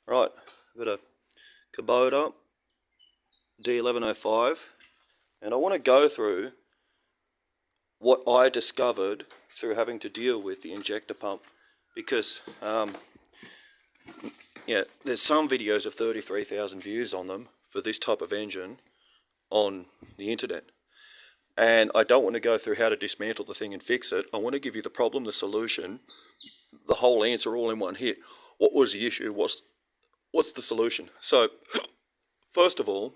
Right, I've got a Kubota D1105 and I want to go through what I discovered through having to deal with the injector pump because there's some videos of 33,000 views on them for this type of engine on the internet, and I don't want to go through how to dismantle the thing and fix it. I want to give you the problem, the solution, the whole answer all in one hit. What was the issue? What's the solution? So first of all,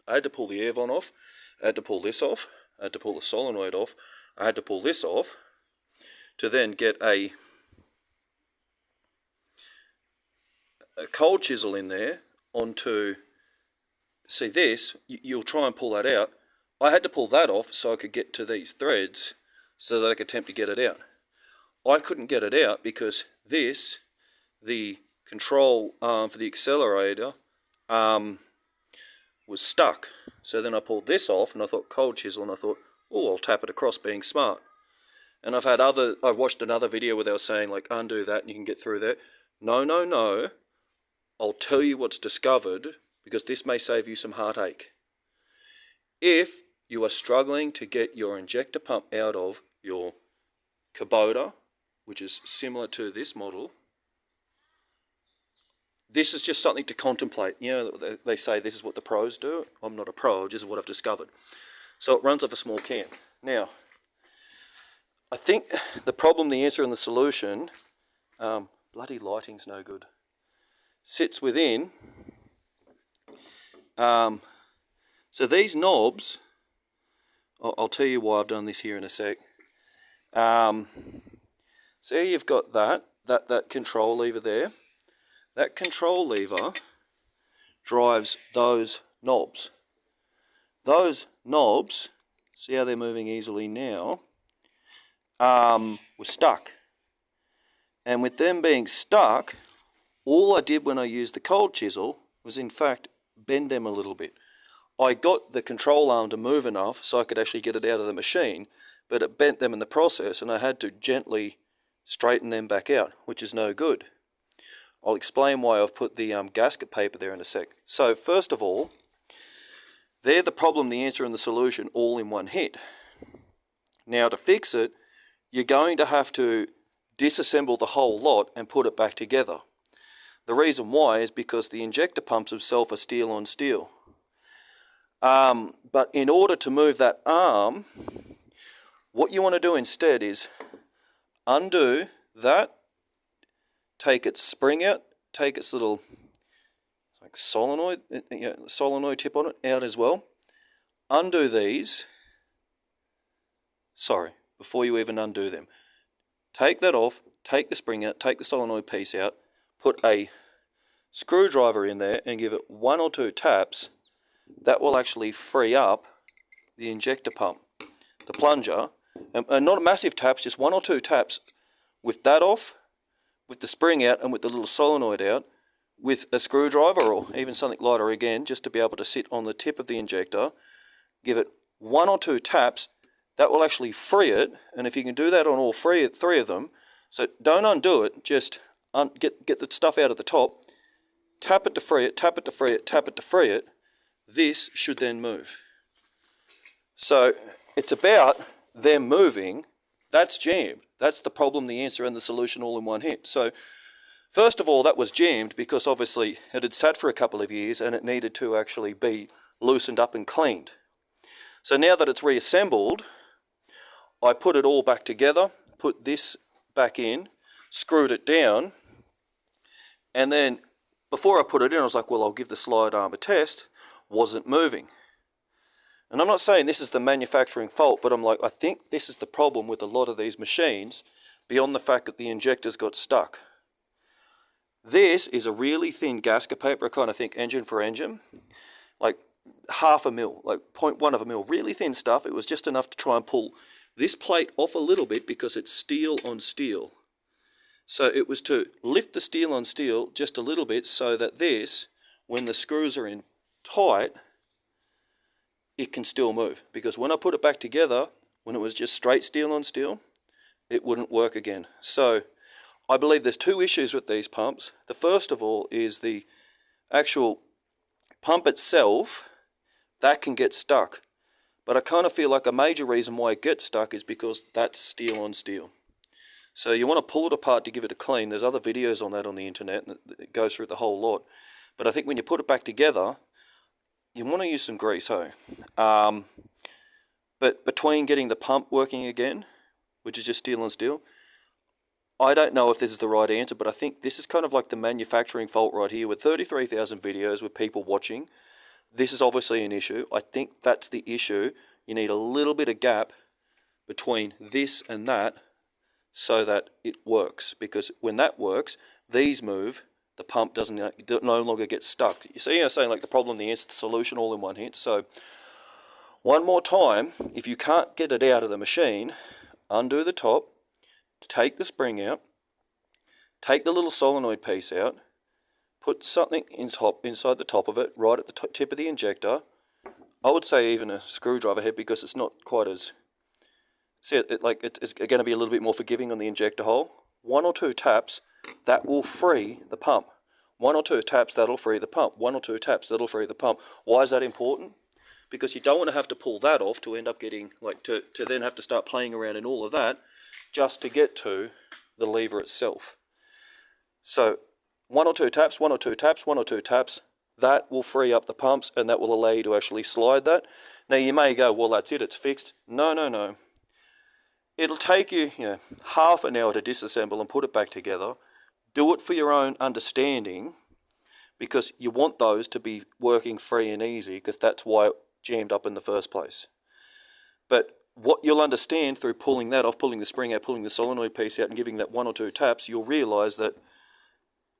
I had to pull the air vent off, I had to pull this off, I had to pull the solenoid off, I had to pull this off to then get a cold chisel in there onto, see this, you'll try and pull that out. I had to pull that off so I could get to these threads so that I could attempt to get it out. I couldn't get it out because this, the control arm for the accelerator, was stuck. So then I pulled this off and I thought cold chisel, and I thought, oh, I'll tap it across, being smart. And I watched another video where they were saying like undo that and you can get through there. No. I'll tell you what's discovered because this may save you some heartache. If you are struggling to get your injector pump out of your Kubota, which is similar to this model, this is just something to contemplate. You know, they say this is what the pros do. I'm not a pro, just what I've discovered. So it runs off a small can. Now, I think the problem, the answer and the solution, bloody lighting's no good, sits within. So these knobs, I'll tell you why I've done this here in a sec. So you've got that control lever there. That control lever drives those knobs. Those knobs, see how they're moving easily now, were stuck. And with them being stuck, all I did when I used the cold chisel was in fact bend them a little bit. I got the control arm to move enough so I could actually get it out of the machine, but it bent them in the process and I had to gently straighten them back out, which is no good. I'll explain why I've put the gasket paper there in a sec. So first of all, they're the problem, the answer and the solution all in one hit. Now to fix it, you're going to have to disassemble the whole lot and put it back together. The reason why is because the injector pumps themselves are steel on steel. But in order to move that arm, what you want to do instead is undo that, take its spring out, take its little like solenoid tip on it out as well. Undo these. Sorry, before you even undo them. Take that off, take the spring out, take the solenoid piece out, put a screwdriver in there and give it 1 or 2 taps. That will actually free up the injector pump, the plunger, and not massive taps, just 1 or 2 taps with that off, with the spring out and with the little solenoid out, with a screwdriver or even something lighter again, just to be able to sit on the tip of the injector. Give it 1 or 2 taps, that will actually free it, and if you can do that on all three of them, so don't undo it, just get the stuff out of the top, tap it to free it, tap it to free it, tap it to free it, this should then move. So it's about them moving, that's jammed. That's the problem, the answer and the solution all in one hit. So first of all, that was jammed because obviously it had sat for a couple of years and it needed to actually be loosened up and cleaned. So now that it's reassembled, I put it all back together, put this back in, screwed it down, and then before I put it in I was like, well, I'll give the slide arm a test. Wasn't moving. And I'm not saying this is the manufacturing fault, but I'm like, I think this is the problem with a lot of these machines, beyond the fact that the injectors got stuck. This is a really thin gasket paper. I kind of think engine for engine, like 1/2 mil, like 0.1 of a mil, really thin stuff. It was just enough to try and pull this plate off a little bit because it's steel on steel. So it was to lift the steel on steel just a little bit so that this, when the screws are in tight, it can still move. Because when I put it back together, when it was just straight steel on steel, it wouldn't work again. So I believe there's two issues with these pumps. The first of all is the actual pump itself, that can get stuck. But I kind of feel like a major reason why it gets stuck is because that's steel on steel. So you want to pull it apart to give it a clean. There's other videos on that on the internet, and it goes through the whole lot. But I think when you put it back together, you want to use some grease, but between getting the pump working again, which is just steel on steel, I don't know if this is the right answer, but I think this is kind of like the manufacturing fault right here. With 33,000 videos with people watching, this is obviously an issue. I think that's the issue. You need a little bit of gap between this and that so that it works. Because when that works, these move, the pump doesn't no longer get stuck. You see, I'm saying like the problem, the answer, the solution all in one hit. So one more time, if you can't get it out of the machine, undo the top, take the spring out, take the little solenoid piece out, put something inside the top of it, right at the tip of the injector. I would say even a screwdriver head, because it's not quite as... See, it's going to be a little bit more forgiving on the injector hole. 1 or 2 taps, that will free the pump. 1 or 2 taps, that'll free the pump. 1 or 2 taps, that'll free the pump. Why is that important? Because you don't want to have to pull that off to end up getting, like, to then have to start playing around in all of that just to get to the lever itself. So 1 or 2 taps, 1 or 2 taps, 1 or 2 taps, that will free up the pumps, and that will allow you to actually slide that. Now you may go, well, that's it, it's fixed. No, no, no. It'll take you, half an hour to disassemble and put it back together. Do it for your own understanding, because you want those to be working free and easy, because that's why it jammed up in the first place. But what you'll understand through pulling that off, pulling the spring out, pulling the solenoid piece out and giving that 1 or 2 taps, you'll realise that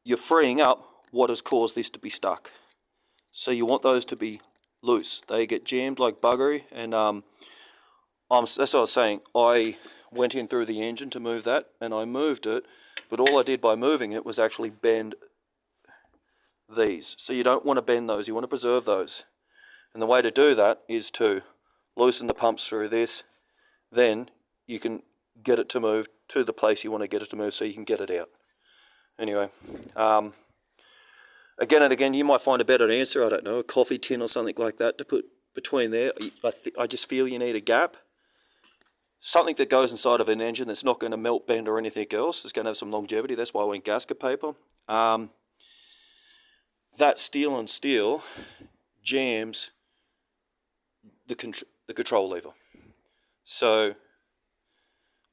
you're freeing up what has caused this to be stuck. So you want those to be loose. They get jammed like buggery, and that's what I was saying. I went in through the engine to move that, and I moved it, but all I did by moving it was actually bend these. So you don't want to bend those, you want to preserve those. And the way to do that is to loosen the pumps through this, then you can get it to move to the place you want to get it to move so you can get it out. Anyway, again and again, you might find a better answer, I don't know, a coffee tin or something like that to put between there. I just feel you need a gap. Something that goes inside of an engine that's not going to melt, bend or anything else. It's going to have some longevity. That's why I went gasket paper. That steel on steel jams the control lever. So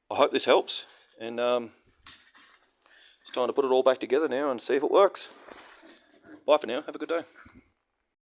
I hope this helps, and it's time to put it all back together now and see if it works. Bye for now. Have a good day.